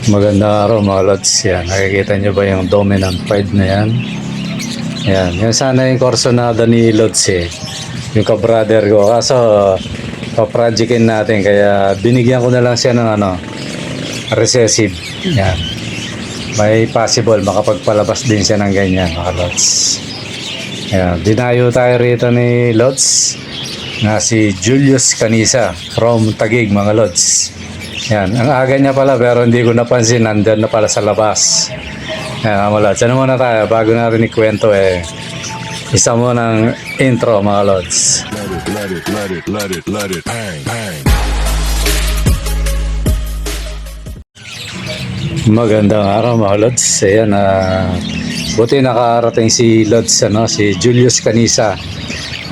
Magandang araw mga lods. Yan, nakikita nyo ba yung dominant 5 na yan? Yan, yan sana yung korsonada ni Lods eh. Yung ka-brother ko. Kaso, pa-projectin natin. Kaya binigyan ko na lang siya ng recessive. Yan. May possible makapagpalabas din siya ng ganyan mga lods. Yan, dinayo tayo rito ni Lods na si Julius Canisa from Taguig mga lods. Yan, ang aga niya pala pero hindi ko napansin, nandun na pala sa labas. Yan mga lods, ano muna tayo bago natin ikwento isa mo ng intro mga lods. Let it, bang, bang. Magandang araw mga lods. Ayan, buti nakarating si Lods, si Julius Canisa.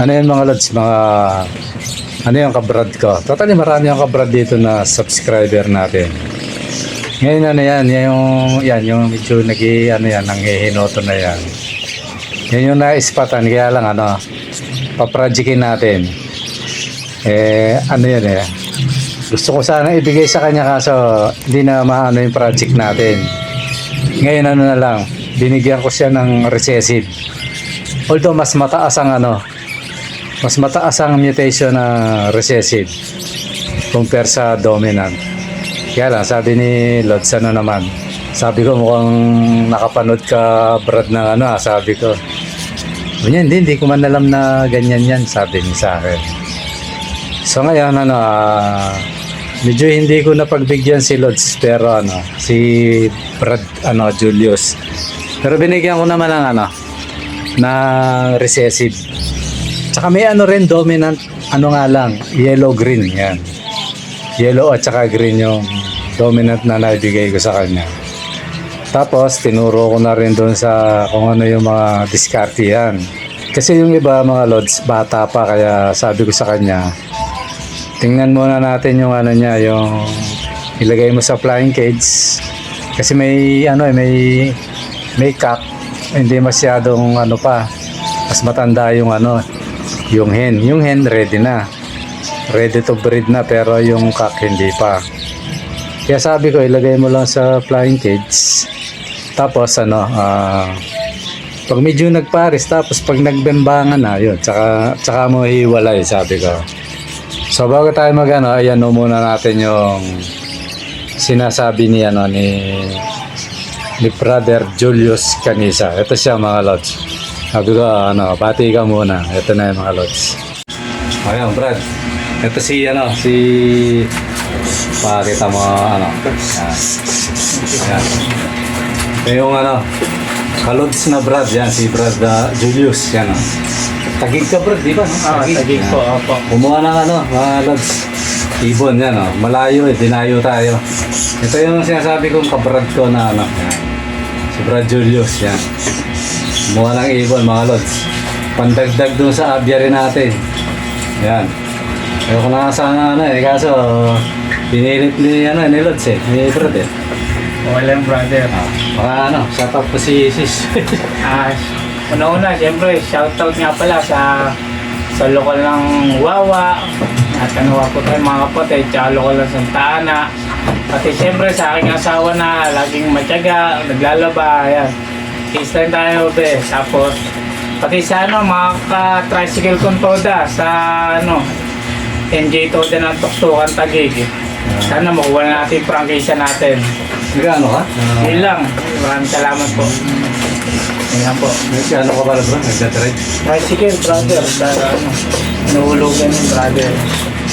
Ano yan mga lods, ano yung kabrad ko. Totally marami yung kabrad dito na subscriber natin. Ngayon yung medyo nanghihinoto na yan. Yan yung naispatan, kaya lang paprojectin natin. Gusto ko sana ibigay sa kanya kaso hindi na maano yung project natin. Ngayon na lang, binigyan ko siya ng recessive. Although mas mataas ang mutation na recessive compare sa dominant. Kaya lang, sabi ni Lods, sabi ko mukhang nakapanood ka Brad ng sabi ko. Hindi ko man alam na ganyan yan, sabi niya sa akin. So ngayon, medyo hindi ko napagbigyan si Lods, pero si Brad, Julius. Pero binigyan ko naman na recessive. Tsaka may rin dominant, yellow-green yan. Yellow at saka green yung dominant na naibigay ko sa kanya. Tapos tinuro ko na rin doon sa kung ano yung mga diskarte yan. Kasi yung iba mga lods, bata pa, kaya sabi ko sa kanya, tingnan muna natin yung yung ilagay mo sa flying cage. Kasi may cock, hindi masyadong mas matanda yung yung hen ready na. Ready to breed na, pero yung cock hindi pa. Kaya sabi ko, ilagay mo lang sa flying cage. Tapos pag medyo nagpares, tapos pag nagbembangan na, yun, tsaka mo hiwalay, sabi ko. So bago tayo ayan muna natin yung sinasabi ni Brother Julius Canisa. Ito siya mga lods. Sabi ko, pati ka muna. Ito na yung mga lods. Ayan, Brad. Ito si pakita mo, Ayan. Yung kalods na Brad, yan, si Brad Julius, yan, Taguig ka, Brad, di ba? Taguig po, opo. Kumuha ng mga lods. Ibon, yan, malayo dinayo tayo. Ito yung sinasabi kong kabrad ko na yan. Si Brad Julius, yan. Kumuha ng ibon, mga lods. Pandagdag dun sa aviary natin. Yan. Ayoko na sana kaso pinilit ni Lods ni Brad Walang brother. Shoutout po si Sis. Una-una, siyempre, shoutout nga pala sa lokal ng Wawa at po tayo mga kapatid, tsaka lokal ng Santa Ana. Pati siyempre sa aking asawa na laging matyaga, naglalaba, ayan. Kiss tayo, be. Tapos, pati sa mga ka-tricycle kontoda sa NJ Toda ng Tuktukan Taguig. Sana makuha na natin yung prangkisa natin. Nagano ka? Yun lang. Maraming salamat po. Yun lang po. Nagano ka pala bro? Nagdatrade? Tricycle, brother. Inuhulugan yung brother.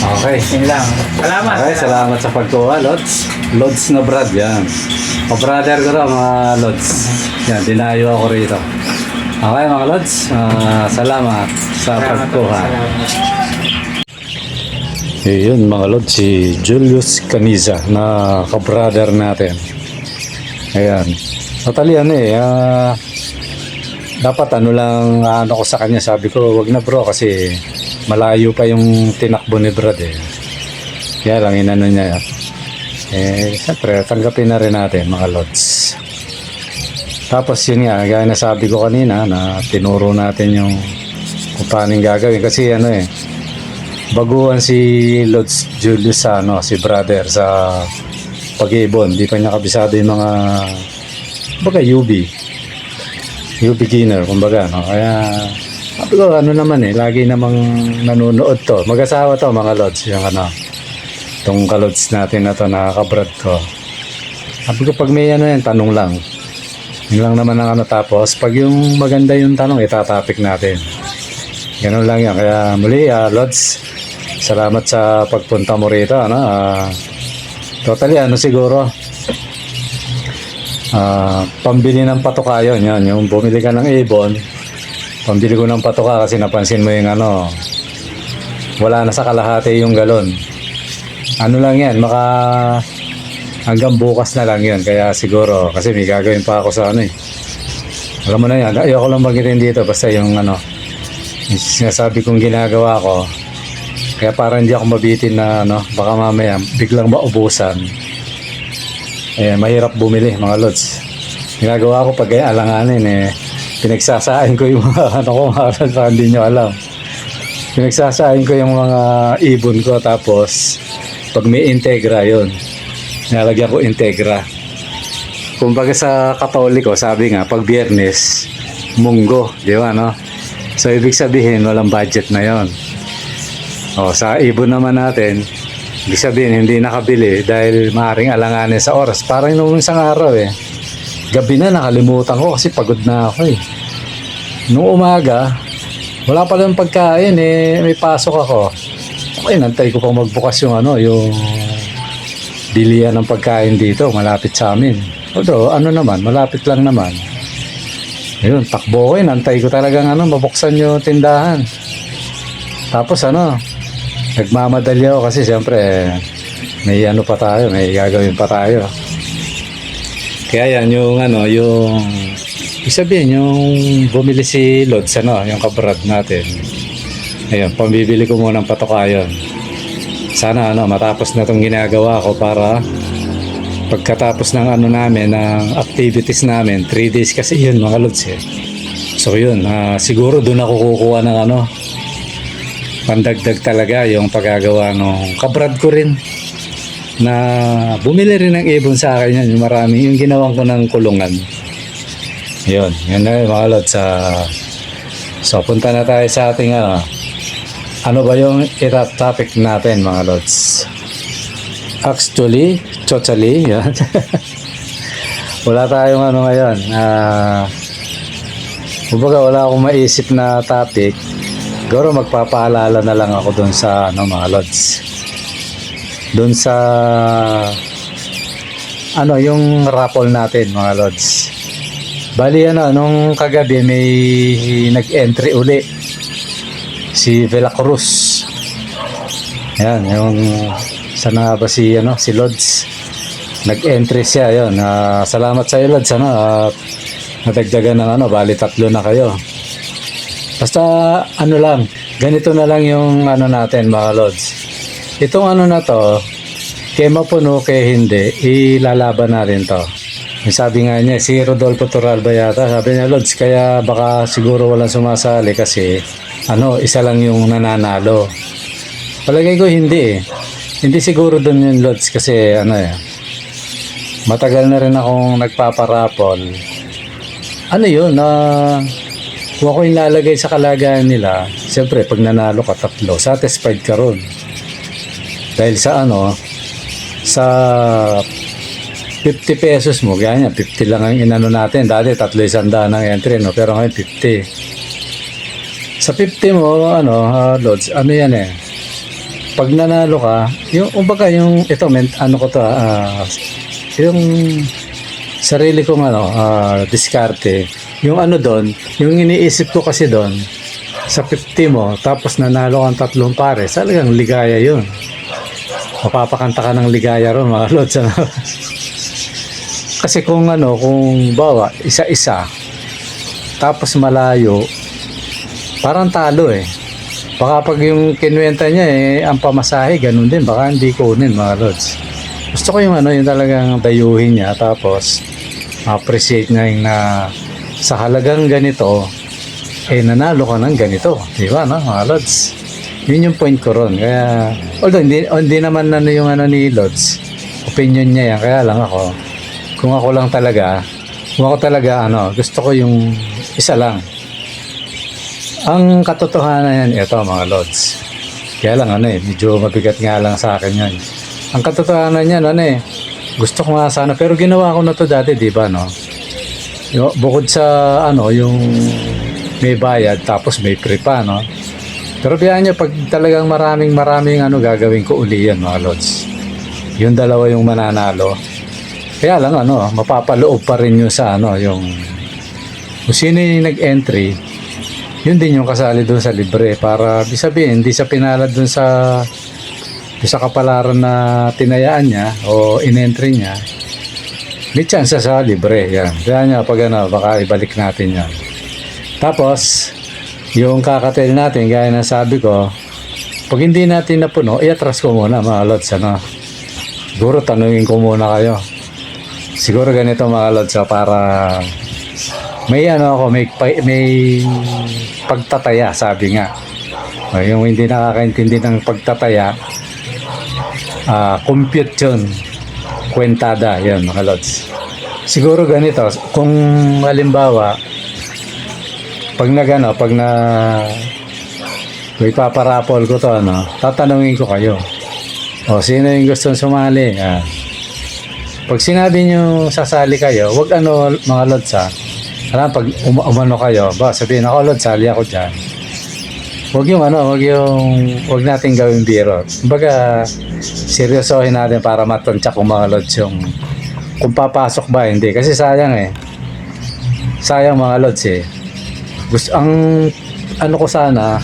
Okay. Yun lang. Salamat. Okay, salamat sa pagkuha, Lods. Lods na Brad, yan. O-brother ko rin, mga Lods. Yan, dinayo ako rito. Okay, mga Lods. Salamat sa pagkuha. Yun mga lods, si Julius Canisa na ka-brother natin. Ayan. Totally dapat lang ko sa kanya, sabi ko wag na bro kasi malayo pa yung tinakbo ni Brad Kaya lang niya. Siyempre tanggapin na rin natin mga lods. Tapos yun nga, gaya na sabi ko kanina na tinuro natin yung kung paano yung gagawin kasi baguhan si Lods Julius si brother sa pag-ibon. Di pa niya kabisado yung mga baga UB beginner kumbaga, no? Kaya sabi ko ano naman lagi namang nanonood to. Mag-asawa to mga lods, yung ano, itong kalods natin na to, nakakabrad ko. Sabi ko pag may ano yan, tanong lang. Yun lang naman ang ano, tapos pag yung maganda yung tanong, itatapik natin. Ganun lang yan. Kaya muli, lods, salamat sa pagpunta mo rito, ano. Totally, ano siguro, pambili ng patoka yun, yung bumili ka ng ibon, pambili ko ng patoka kasi napansin mo yung ano, wala na sa kalahati yung galon. Ano lang yan, hanggang bukas na lang yun, kaya siguro, kasi may gagawin pa ako sa ano alam mo na yan, ayoko lang magitin dito, basta yung ano, yung sinasabi kong ginagawa ko, kaya parang hindi ako mabitin na ano, baka mamaya biglang maubusan. Mahirap bumili mga lods. Ginagawa ko pag alanganin pinagsasain ko yung mga ano ko mga lods, hindi nyo alam. Pinagsasain ko yung mga ibon ko, tapos pag may integra yun, nalagyan ko integra. Kumbaga sa Katoliko, sabi nga pag Biyernes munggo, di ba, no? So ibig sabihin walang budget na yon. Sa ibon naman natin, ibig sabihin, hindi nakabili dahil maaaring alanganin sa oras. Parang nung isang araw gabi na nakalimutan ko kasi pagod na ako Nung umaga, wala pa lang pagkain may pasok ako. Nantay ko pang magbukas yung ano, yung bilihan ng pagkain dito, malapit sa amin. Although, ano naman, malapit lang naman. Ayun, takbo ko nantay ko talagang ano, mabuksan yung tindahan. Tapos ano, nagmamadali ako kasi siyempre may ano pa tayo, may gagawin pa tayo. Kaya yan yung ano, yung isabihin yung bumili si Lods, ano, yung kabrad natin. Ayun, pambibili ko muna ng patoka yun. Sana ano, matapos na itong ginagawa ko para pagkatapos ng ano namin, ng activities namin, 3 days kasi yun mga Lods So yun, siguro doon ako kukuha ng ano, pandagdag talaga yung paggagawa ng kabrad ko rin na bumili rin ng ibon sa akin yan, yung marami, yung ginawan ko ng kulungan. Yun na mga lods. So punta na tayo sa ating ano ba yung topic natin mga lods. Actually, totally yan. Wala tayong ano ngayon, kumbaga wala akong maisip na topic. Siguro magpapaalala na lang ako doon sa ano mga lods. Doon sa ano yung raffle natin mga lods. Bali ano, nung kagabi may nag-entry uli. Si Vela Cruz. Yan, yung sana ba si ano, si Lods. Nag-entry siya, yon. Salamat sa iyo Lods, ano, nadagdagan ng ano, bali 3 na kayo. Basta ano lang, ganito na lang yung ano natin mga Lods. Itong ano na to, kay mapuno kay hindi, ilalaban na rin to. Yung sabi nga niya, si Rodolfo Turalba yata, sabi niya Lods, kaya baka siguro walang sumasali kasi ano, isa lang yung nananalo. Palagay ko hindi Hindi siguro doon yung Lods kasi ano matagal na rin akong nagpaparapol. Ano yun, kung ako yung lalagay sa kalagayan nila, siyempre pag nanalo ka 3, satisfied ka ron. Dahil sa ano, sa 50 pesos mo, ganyan, 50 lang ang inano natin. Dati 300 ang entry, no? Pero ngayon 50. Sa 50 mo, ano, Lods, ano yan pag nanalo ka, yung, umbaga yung, ito, ano ko to, yung sarili kong ano, diskarte, yung ano doon, yung iniisip ko kasi doon, sa 50 mo, tapos nanalo kang 3 pare, talagang ligaya yun. Mapapakanta ka ng ligaya ron, mga Lods. Kasi kung ano, kung bawa, isa-isa, tapos malayo, parang talo Baka pag yung kinuwenta niya ang pamasahe, ganun din, baka hindi kunin mga Lods. Gusto ko yung ano, yung talagang dayuhin niya, tapos appreciate niya yung na sa halagang ganito, nanalo ka ng ganito, di ba, no, mga Lods? Yun yung point ko ron. Kaya, although hindi naman ano yung ano ni Lods, opinion niya yan. Kaya lang ako, kung ako talaga, gusto ko yung isa lang. Ang katotohanan yan, ito mga lods. Kaya lang medyo mabigat nga lang sa akin yan. Ang katotohanan yan, gusto ko nga sana, pero ginawa ko na to dati, di ba, no? Bukod sa, yung may bayad, tapos may free pa, no? Pero biyan nyo, pag talagang maraming, gagawin ko uli yan, mga lods. Yung dalawa yung mananalo. Kaya lang, mapapaloob pa rin yung sa, yung kung sino yung nag-entry, yun din yung kasali doon sa libre. Para, di sabihin, hindi siya pinalad doon sa kapalaran na tinayaan niya o in-entry niya, may chance sa libre. Yan. Kaya niya, pag baka ibalik natin yan. Tapos, yung kakatel natin, gaya na sabi ko, pag hindi natin napuno, i-atras ko muna mga lods. Siguro tanungin ko muna kayo. Siguro ganito mga lods, para may may pagtataya, sabi nga. Yung hindi nakakaintindi ng pagtataya, compute yun, kwentada, yan mga lods. Siguro ganito, kung halimbawa, pag ipaparapol ko to, tatanungin ko kayo. O, sino yung gustong sumali? Pag sinabi nyo sasali kayo, wag mga lods pag umano kayo, sabihin ako, lods, sali ako dyan. Wag natin gawing biro. Kumbaga, seryosohin natin para matansya kung mga lods kung papasok ba, hindi. Kasi sayang sayang mga lods ko sana,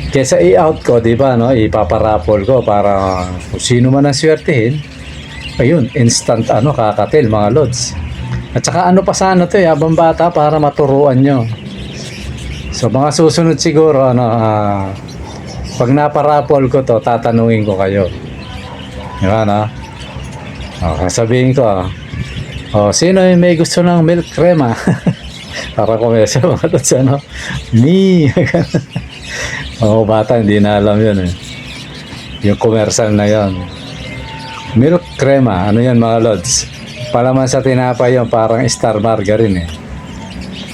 kesa i-out ko, di ba, ipaparapol ko para kung sino man ang swertihin, ayun, instant kakatil mga lods. At saka pa sana to habang bata para maturuan nyo. So mga susunod siguro, pag naparapol ko to, tatanungin ko kayo. Diba, Okay, sabihin ko, sino yung may gusto ng milk crema? Para kumesa mga lods, Me! Bata, hindi na alam yun yung commercial na yun. Milk crema, yan mga lods? Palaman sa tinapay yun, parang star margarine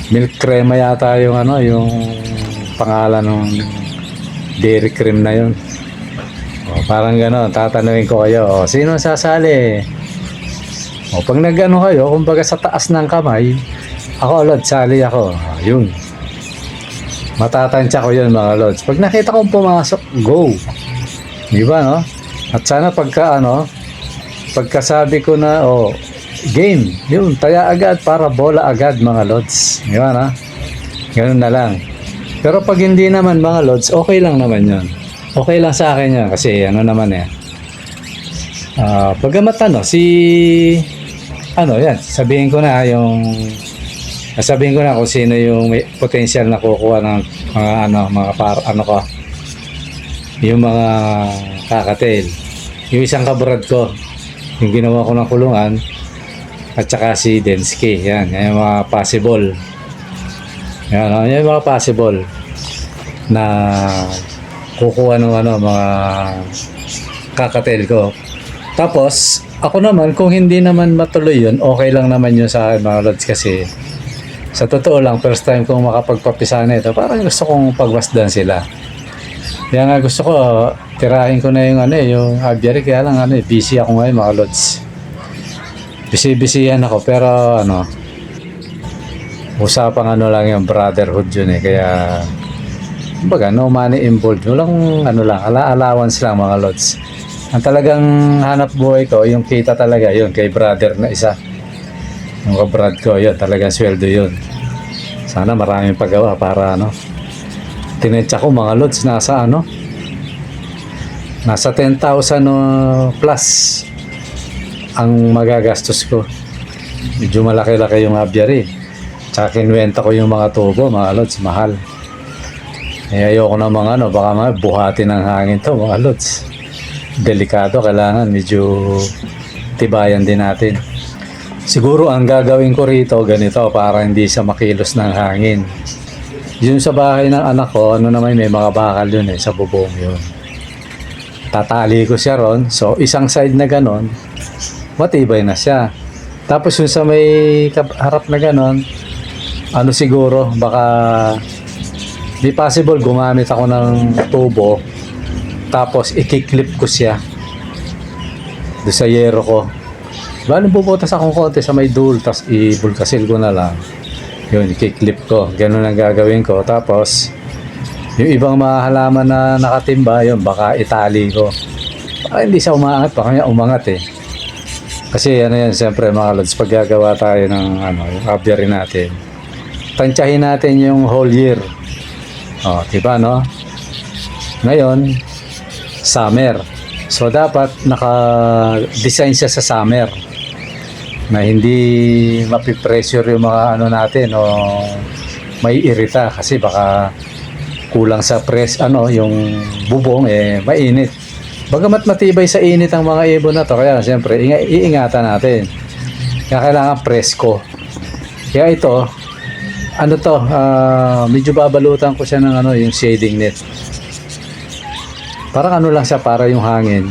Milk crema yata yung yung pangalan ng dairy cream na yun. Parang gano'n, tatanungin ko kayo, sino sasali? Pag kayo, kumbaga sa taas ng kamay, ako lods, sali ako. Yun. Matatansya ko yun mga lods. Pag nakita kong pumasok, go. Di ba, no? At sana pagkasabi ko na, game, yun, taya agad para bola agad mga lods. Di ba, no? Ganun na lang. Pero pag hindi naman mga lods, okay lang naman yun. Okay lang sa akin yan. Kasi pagamat sabihin ko na kung sino yung may potential na kukuha ng yung mga kakatel. Yung isang kabrad ko, yung ginawa ko ng kulungan, at saka si Densky, yan yung mga possible. Yan yung mga possible na kukuha ng mga kakatel ko. Tapos, ako naman, kung hindi naman matuloy yun, okay lang naman yun sa akin mga lods, kasi sa totoo lang, first time kong makapagpapisa na ito, parang gusto kong pagwasdan sila. Kaya nga gusto ko, tirahin ko na yung aviary, kaya lang busy ako ngayon mga lods. Busy yan ako, pero usapang lang yung brotherhood yun kaya kumbaga no money involved, walang allowance lang mga lods. Ang talagang hanap buhay ko, yung kita talaga yun kay brother na isa, yung kabrad ko, yun talagang sweldo yun. Sana maraming paggawa para tinensya ko mga lods, nasa 10,000 plus ang magagastos ko. Medyo malaki-laki yung aviary. Tsaka kinwenta ko yung mga tubo mga lods, mahal. Ayoko namang baka buhati ng hangin to mga lods. Delikado, kailangan medyo tibayan din natin. Siguro ang gagawin ko rito ganito para hindi siya makilos ng hangin. Yun sa bahay ng anak ko, naman may mga bakal yun sa bubong yun. tatali ko siya ron. So, isang side na ganon, matibay na siya. Tapos yung sa may harap na ganon, ano siguro, baka di possible gumamit ako ng tubo, tapos ikiklip ko siya doon sa yero ko. Bali, puputas akong konti sa may dulo, tapos ibulkasil ko na lang. Yun, ikiklip ko. Ganun ang gagawin ko. Tapos, yung ibang mga halaman na nakatimba, yun, baka itali ko. Baka hindi siya umaangat, baka niya umangat eh. Kasi ano yan, siyempre mga lods, pag gagawa tayo ng yung aviary natin, tansyahin natin yung whole year. O, diba no? Ngayon, summer. So, dapat naka-design siya sa summer na hindi mapipressure yung mga natin o may irita kasi baka kulang sa yung bubong mainit. Bagamat matibay sa init ang mga ibon na to, kaya siyempre iingatan natin. Kaya kailangan presko. Kaya ito, medyo babalutan ko siya ng yung shading net. Parang lang siya, para yung hangin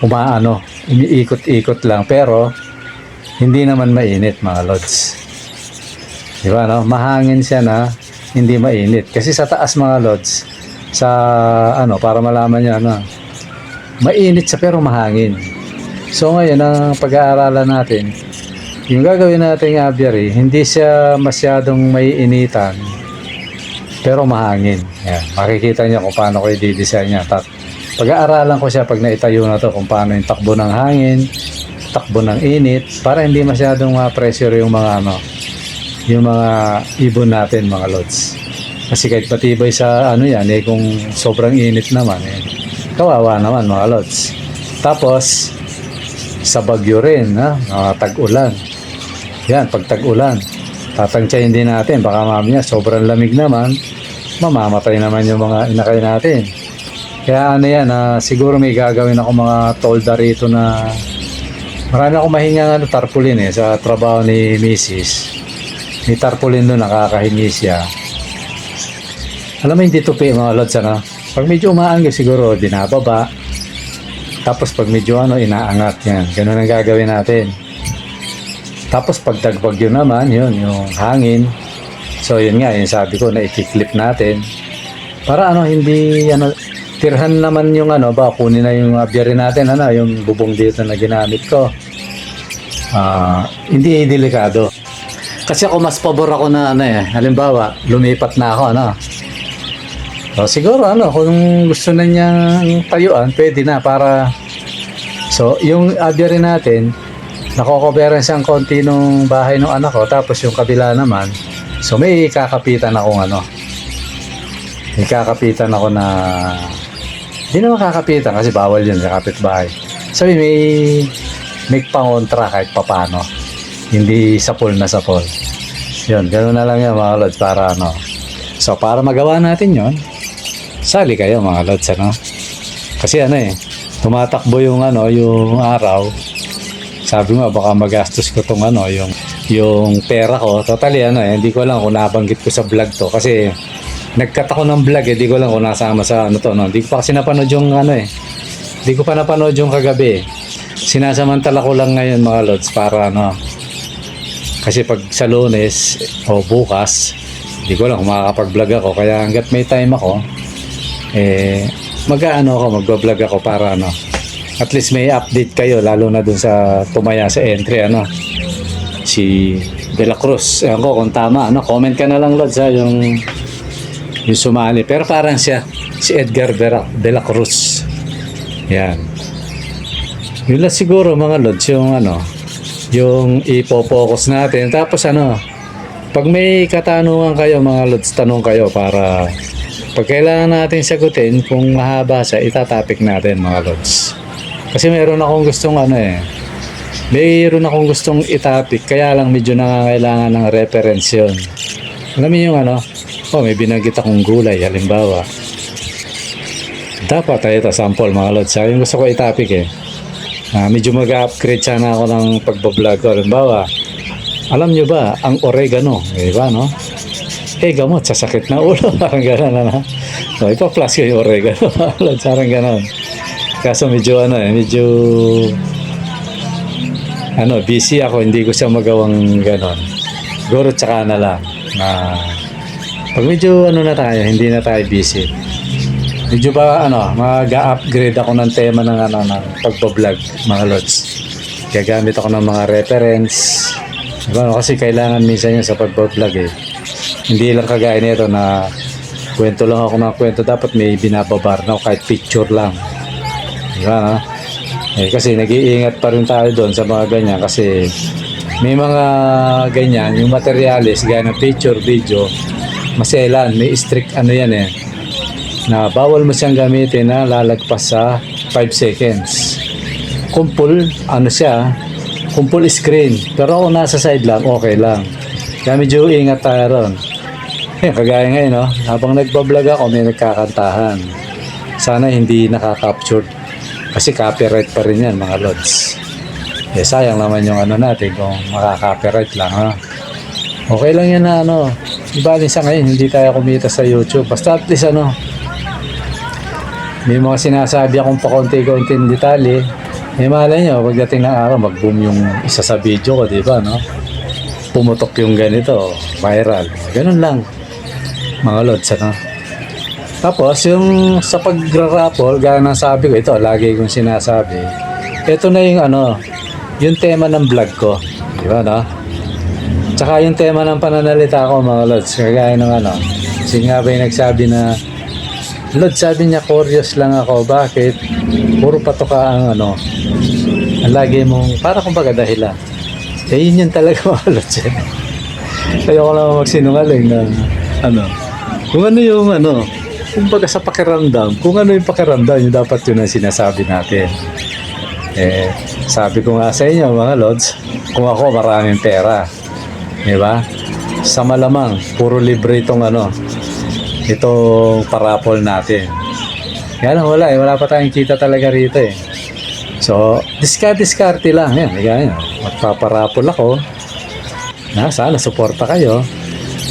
umiikot-ikot lang, pero hindi naman mainit mga lods. Diba no? Mahangin siya na hindi mainit. Kasi sa taas mga lods, sa para malaman niya mainit siya pero mahangin. So ngayon ang pag-aaralan natin, yung gagawin nating aviary, hindi siya masyadong maiinitan pero mahangin. Yan. Makikita niyo kung paano ko i-design niya. Pag-aaralan ko siya pag naitayo na to kung paano yung takbo ng hangin, takbo ng init, para hindi masyadong ma-pressure yung mga yung mga ibon natin mga lods. Kasi kahit patibay sa yan kung sobrang init naman kawawa naman mga lods. Tapos sa bagyo rin tag-ulan. Yan, pag tag-ulan tatangtsayin din natin, baka mamaya sobrang lamig naman, mamamatay naman yung mga inakay natin. Kaya siguro may gagawin ako mga tolda rito na marami akong mahingang tarpaulin sa trabaho ni Mrs. May tarpaulin doon, nakakahingi siya. Alam mo, hindi tupi mga lods, pag medyo umaanggi siguro binababa, tapos pag medyo inaangat, yan, ganun ang gagawin natin. Tapos pag tagbagyo naman, yun, yung hangin, so yun nga, yung sabi ko na i-clip natin para hindi tirhan naman yung kunin na yung aviary natin, yung bubong dito na ginamit ko. Hindi delikado. Kasi ako mas pabor ako na halimbawa, lumipat na ako, So, siguro kung gusto na niyang tayuan, pwede na para so, yung aviary natin, nakokoberan siyang konti nung bahay ng anak ko, tapos yung kabila naman, so may kakapitan akong may kakapitan ako na hindi naman kakapitan kasi bawal yun sa kapitbahay. Sabi may pangontra kahit papano. Hindi sapol na sapol. Yun, ganoon na lang yan mga lods para So para magawa natin yon, sali kayo mga lods Kasi tumatakbo yung yung araw. Sabi mo baka magastos ko tong yung pera ko. Totally hindi ko lang kung nabanggit ko sa vlog to kasi nagkat ako ng vlog hindi ko lang kung nasama sa hindi ko pa kasi napanood yung hindi ko pa napanood yung kagabi. Sinasamantala ko lang ngayon mga lods para kasi pag sa Lunes o bukas hindi ko lang kung makakapag-vlog ako, kaya hanggat may time ako magba-vlog ako para at least may update kayo, lalo na dun sa tumaya sa entry si De La Cruz. Ewan ko kung tama comment ka na lang lods yung sumali, pero parang siya si Edgar De La Cruz. Yan, yun lang siguro mga lods yung yung ipo-focus natin. Tapos pag may katanungan kayo mga lods, tanong kayo para pag kailangan natin sagutin, kung mahaba siya itatopic natin mga lods. Kasi meron akong gustong mayroon akong gustong itopic, kaya lang medyo nangangailangan ng reference yun. Alam niyo yung may binanggit akong gulay halimbawa, dapat ito sample mga lods yung gusto ko itopic medyo mag-upgrade sana ako ng pagbablog ko. Halimbawa, alam nyo ba ang oregano, diba gamot sa sakit na ulo, parang gano'n So ipa-plus ko yung oregano. Parang gano'n. Kaso medyo busy ako, hindi ko siya magawang ganon. Siguro tsaka na lang na pag medyo na tayo, hindi na tayo busy. Medyo ba mag-upgrade ako ng tema ng ng pagbablog, mga lods. Gagamit ako ng mga reference. Diba, kasi kailangan minsan yun sa pagbablog eh. Hindi lang kagaya nito na kwento lang ako ng kwento, dapat may binababar na kahit picture lang. Diba, no? Kasi nag-iingat pa rin tayo doon sa mga ganyan kasi may mga ganyan, yung materialis gaya ng picture, video, maselan, may strict yan na bawal mo siyang gamitin na lalagpas sa 5 seconds. Kung full screen, pero kung nasa side lang, okay lang. Kaya medyo ingat tayo ron. Kagaya ngayon, no? Habang nagbablog ako, may nagkakantahan. Sana hindi nakaka-capture. Kasi copyright pa rin yan, mga lods. Sayang naman yung natin kung makaka-copyright lang, ha? Okay lang yan na ibalik sa ngayon, hindi tayo kumita sa YouTube. Basta at least may mga sinasabi akong pakonti-konting detalye. Malay nyo, pagdating ng araw, mag-boom yung isa sa video ko, di ba, no? Pumutok yung ganito, viral. Ganun lang, mga lods, Tapos, yung sa pag-raffle, gaya ng sabi ko, ito, lagi kong sinasabi, ito na yung yung tema ng vlog ko, di ba, no? Tsaka yung tema ng pananalita ko, mga lods, kagaya ng kasi nga ba yung nagsabi na, Lord, sabi niya, curious lang ako, bakit? Puro patoka ang ang lagi mong, para kumbaga dahilan. Yun yun talaga, mga lods. Kaya ko lang magsinungaling na, kung yung kumbaga sa pakiramdam, kung yung pakiramdam, yung dapat yun ang sinasabi natin. Sabi ko nga sa inyo, mga lods, kung ako maraming pera, di ba? Sa malamang, puro libre itong itong parapol natin. Kaya lang wala pa tayong kita talaga rito eh. So, diskarte lang. Yan, magpaparapol ako. Sana suporta kayo.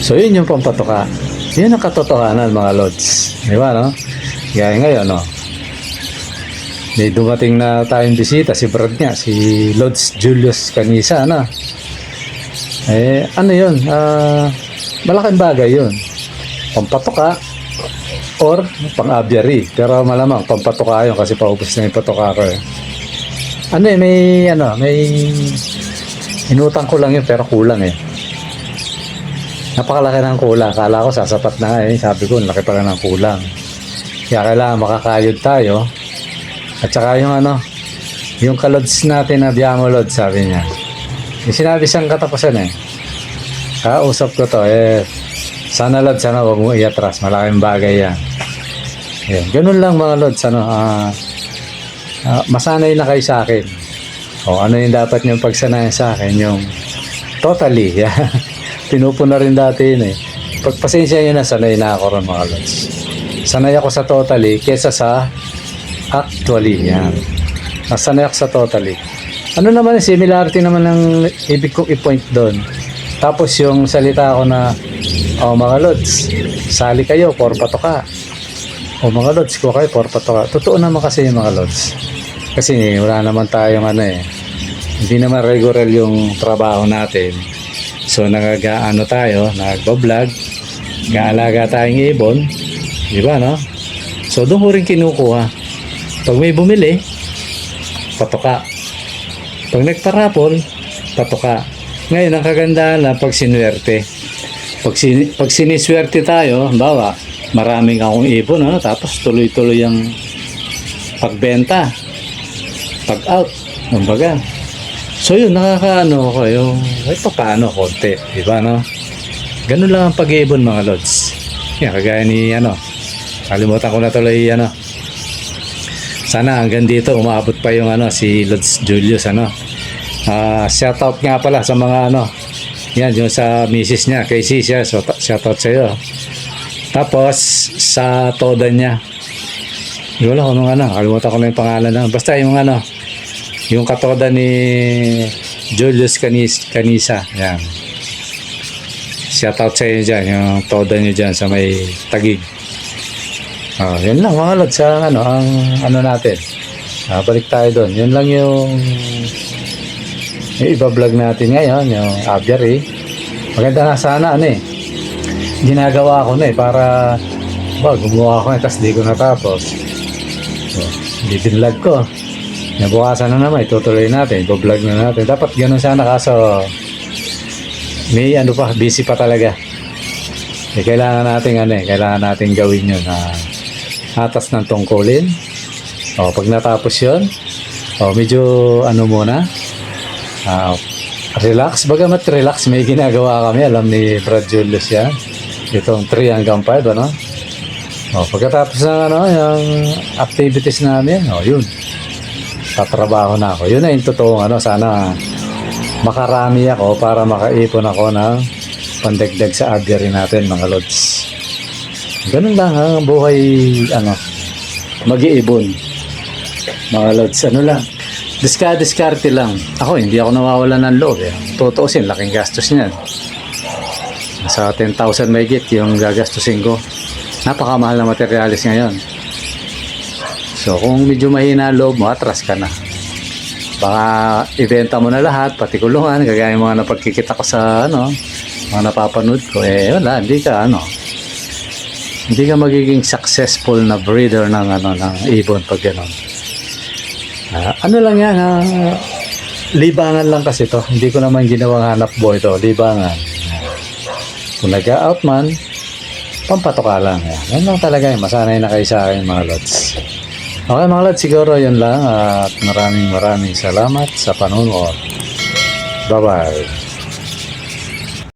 So, yun yung pampatoka. Yun ang katotohanan, mga lods. Di ba, no? Kaya ngayon, may dumating na tayong bisita, si Brad nga, si Lods Julius Canisa, yun? Malaking bagay yun. Pampatoka or pang-abyari. Pero malamang pampatoka yun kasi paubos na yung patoka ko eh. May inutang ko lang yun pero kulang eh. Napakalaki ng kulang. Kala ko sasapat na nga eh. Sabi ko, laki pala ng kulang. Kaya kailangan makakayod tayo. At saka yung yung kalods natin na Biamo Lods, sabi niya. Yung sinabi siyang katapusan eh. Kausap ko to sana Lods, huwag mo iatras. Malaking bagay yan. Ganun lang mga Lods, masanay na kayo sa akin. Ano yung dapat niyong pagsanayan sa akin? Yung totally. Pinupuna rin dati yun eh. Pagpasensya nyo na, sanay na ako rin mga Lods. Sanay ako sa totally kesa sa actually. Yan. Sanay ako sa totally. Naman, similarity naman ng ibig kong i-point doon. Tapos yung salita ko na, mga Lods, sali kayo, for patoka. Mga Lods, ko kayo, for patoka. Totoo naman kasi yung mga Lods. Kasi wala naman tayong hindi naman regular yung trabaho natin. So tayo, nagbablog, gaalaga tayong ibon, di ba, no? So doon ko rin kinukuha. Pag may bumili, patoka. Pag nagparapol, patoka. Ngayon, ang kagandahan na pag sinuwerte. Pag siniswerte tayo, bawa, maraming akong ibon, tapos tuloy-tuloy ang pagbenta, pag-out, kumbaga. So yun, nakakaano ko yung, paano, konti, di ba, no? Ganun lang ang pag-ibon, mga Lods. Yan, kagaya ni, kalimutan ko na tuloy, sana hanggang dito, umabot pa yung, si Lods Julius, shoutout nga pala sa mga, yan, yung sa misis niya, kay Sisya, so shoutout sa iyo. Tapos, sa toda niya. Wala ko nung kalimutan ko na yung pangalan na. Basta yung yung katoda ni Julius Canisa. Yan. Shoutout sa inyo dyan, yung toda niyo dyan sa may Tagig. Yan lang mga Lods, sa ang natin. Balik tayo doon. Yun lang yung iba-vlog natin ngayon, yung aviary. Maganda nga sana, ginagawa ko na para gumawa ko na, tapos di ko natapos. So, bibinlag ko. Nabukasan na naman, itutuloy natin, iba-vlog na natin. Dapat ganun sana, kaso may busy pa talaga. Kailangan natin gawin yun, atas ng tungkulin. Pag natapos yun, medyo muna, relax. Bagamat relax, may ginagawa kami. Alam ni Brad Julius yan. Itong 3 hanggang 5, pagkatapos ng yung activities namin, yun. Tatrabaho na ako. Yun na yung totoong sana makarami ako para makaipon ako ng pandagdag sa aviary natin, mga lods. Ganun lang ang buhay, mag-iibon. Mga lods, lang. Diskarte lang. Ako, hindi ako nawawala ng loob. Tutuusin, laking gastos niyan. Sa 10,000 mahigit yung gagastusin ko. Napakamahal na materialis ngayon. So, kung medyo mahina ang loob mo, atras ka na. Baka ibenta mo na lahat, pati kulungan, kagaya yung mga napagkikita ko sa, mga napapanood ko. Wala, hindi ka magiging successful na breeder ng ibon pag gano'n. Lang yan, libangan lang kasi to. Hindi ko naman ginawang hanap buhay to, libangan. Kung nag-out man, pampatoka lang. Yan lang talaga, masanay na kayo sa akin, mga lods. Okay, mga lods, siguro yun lang, at maraming salamat sa panonood. Bye-bye.